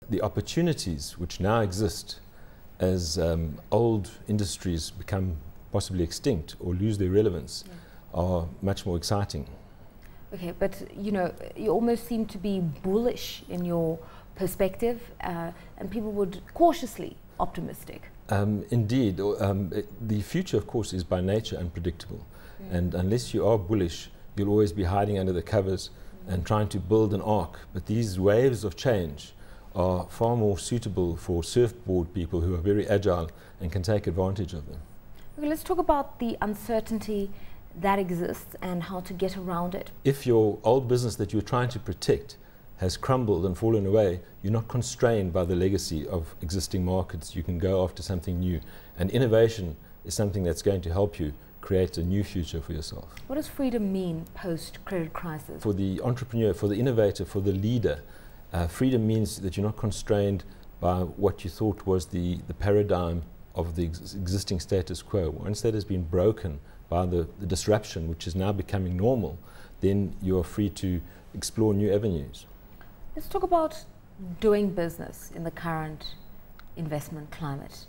The opportunities which now exist as old industries become possibly extinct or lose their relevance are much more exciting. Okay, but you know, you almost seem to be bullish in your perspective, and people would cautiously optimistic. Indeed, the future, of course, is by nature unpredictable, and unless you are bullish, you'll always be hiding under the covers and trying to build an ark. But these waves of change are far more suitable for surfboard people who are very agile and can take advantage of them. Okay, let's talk about the uncertainty that exists and how to get around it. If your old business that you're trying to protect has crumbled and fallen away, you're not constrained by the legacy of existing markets. You can go after something new. And innovation is something that's going to help you create a new future for yourself. What does freedom mean post-credit crisis? For the entrepreneur, for the innovator, for the leader, freedom means that you're not constrained by what you thought was the paradigm of the existing status quo. Once that has been broken by the disruption, which is now becoming normal, then you are free to explore new avenues. Let's talk about doing business in the current investment climate.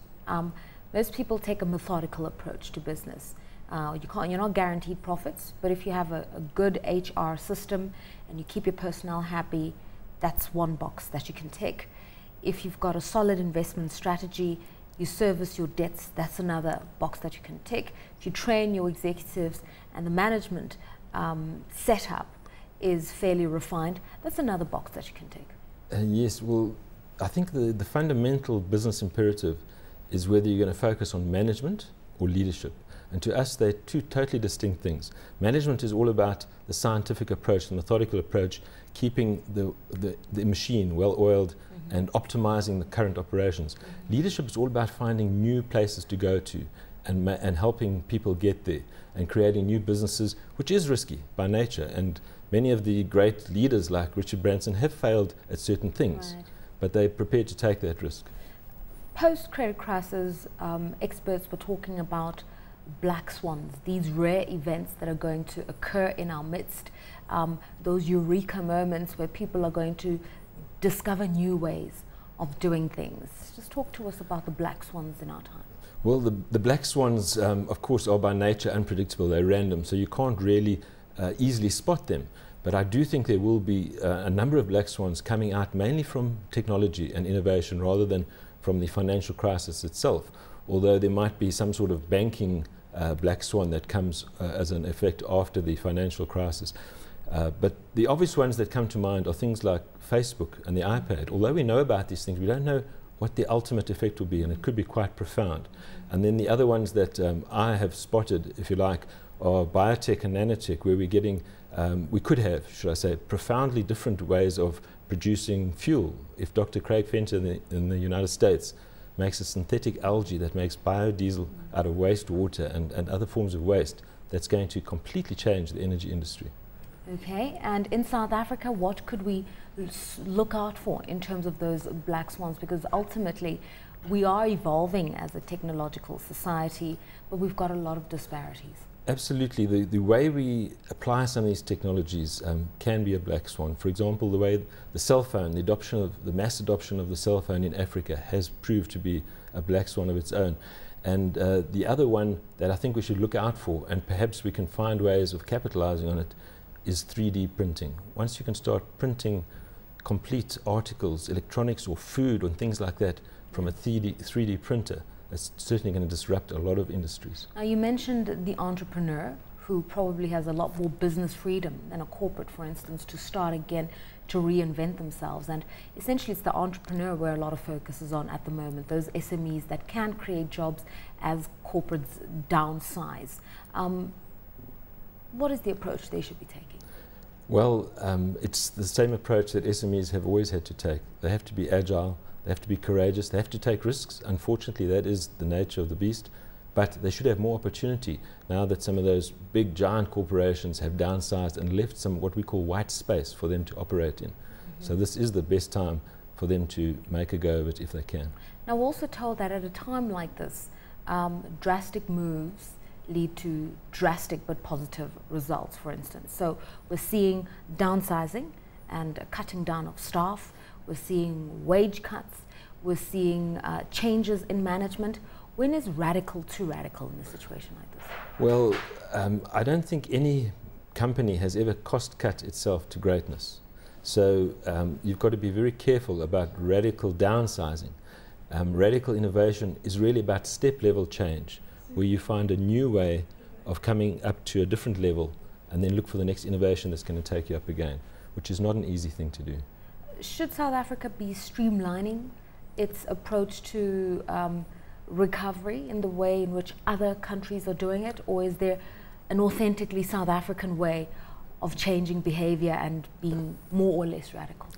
Most people take a methodical approach to business. You're not guaranteed profits, but if you have a good HR system and you keep your personnel happy, that's one box that you can tick. If you've got a solid investment strategy, you service your debts, that's another box that you can tick. If you train your executives and the management setup is fairly refined, that's another box that you can tick. Yes, well, I think the fundamental business imperative is whether you're going to focus on management or leadership. And to us, they're two totally distinct things. Management is all about the scientific approach, the methodical approach, keeping the machine well-oiled and optimizing the current operations. Leadership is all about finding new places to go to and helping people get there and creating new businesses, which is risky by nature. And many of the great leaders like Richard Branson have failed at certain things, but they're prepared to take that risk. Post-credit crisis, experts were talking about black swans, these rare events that are going to occur in our midst, those eureka moments where people are going to discover new ways of doing things. Just talk to us about the black swans in our time. Well, the black swans, of course, are by nature unpredictable. They're random, so you can't really easily spot them. But I do think there will be a number of black swans coming out mainly from technology and innovation rather than from the financial crisis itself, although there might be some sort of banking black swan that comes as an effect after the financial crisis. But the obvious ones that come to mind are things like Facebook and the iPad. Although we know about these things, we don't know what the ultimate effect will be, and it could be quite profound. And then the other ones that I have spotted, if you like, are biotech and nanotech, where we're getting, we could have, should I say, profoundly different ways of producing fuel. If Dr. Craig Fenter in the United States makes a synthetic algae that makes biodiesel out of wastewater and other forms of waste, that's going to completely change the energy industry. Okay, and in South Africa, what could we look out for in terms of those black swans? Because ultimately, we are evolving as a technological society, but we've got a lot of disparities. Absolutely. The way we apply some of these technologies can be a black swan. For example, the way the cell phone, the mass adoption of the cell phone in Africa has proved to be a black swan of its own. And the other one that I think we should look out for, and perhaps we can find ways of capitalizing on it, is 3D printing. Once you can start printing complete articles, electronics or food and things like that from a 3D printer, it's certainly going to disrupt a lot of industries. Now, you mentioned the entrepreneur who probably has a lot more business freedom than a corporate, for instance, to start again, to reinvent themselves. And essentially it's the entrepreneur where a lot of focus is on at the moment, those SMEs that can create jobs as corporates downsize. What is the approach they should be taking? Well, it's the same approach that SMEs have always had to take. They have to be agile, they have to be courageous, they have to take risks. Unfortunately, that is the nature of the beast, but they should have more opportunity now that some of those big giant corporations have downsized and left some what we call white space for them to operate in. So this is the best time for them to make a go of it if they can. Now, we're also told that at a time like this, drastic moves lead to drastic but positive results, for instance. So we're seeing downsizing and cutting down of staff. we're seeing wage cuts, we're seeing changes in management. When is radical too radical in a situation like this? Well, I don't think any company has ever cost cut itself to greatness. So you've got to be very careful about radical downsizing. Radical innovation is really about step level change, where you find a new way of coming up to a different level and then look for the next innovation that's going to take you up again, which is not an easy thing to do. Should South Africa be streamlining its approach to recovery in the way in which other countries are doing it, or is there an authentically South African way of changing behavior and being more or less radical?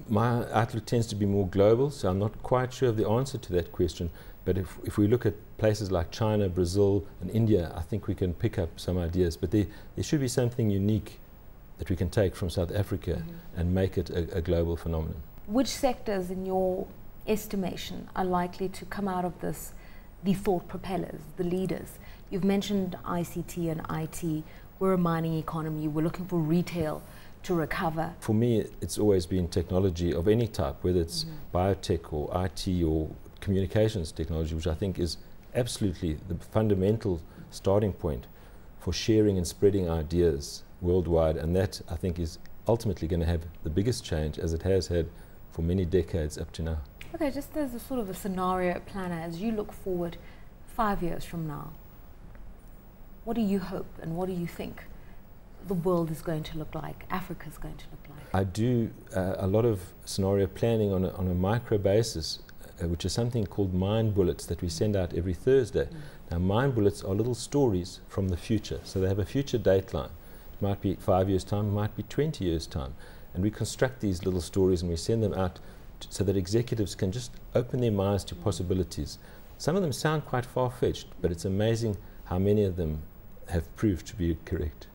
My outlook tends to be more global, so I'm not quite sure of the answer to that question. But if we look at places like China, Brazil, and India, I think we can pick up some ideas. But there should be something unique that we can take from South Africa and make it a global phenomenon. Which sectors, in your estimation, are likely to come out of this, the thought propellers, the leaders? You've mentioned ICT and IT. We're a mining economy. We're looking for retail to recover. For me, it's always been technology of any type, whether it's biotech or IT or communications technology, which I think is absolutely the fundamental starting point for sharing and spreading ideas worldwide, and that I think is ultimately going to have the biggest change, as it has had for many decades up to now. Okay, just as a sort of a scenario planner, as you look forward 5 years from now, what do you hope and what do you think the world is going to look like, Africa is going to look like? I do a lot of scenario planning on a micro basis, which is something called mind bullets that we send out every Thursday. Now, mind bullets are little stories from the future, so they have a future dateline. It might be 5 years' time, it might be 20 years' time. And we construct these little stories and we send them out so that executives can just open their minds to possibilities. Some of them sound quite far-fetched, but it's amazing how many of them have proved to be correct.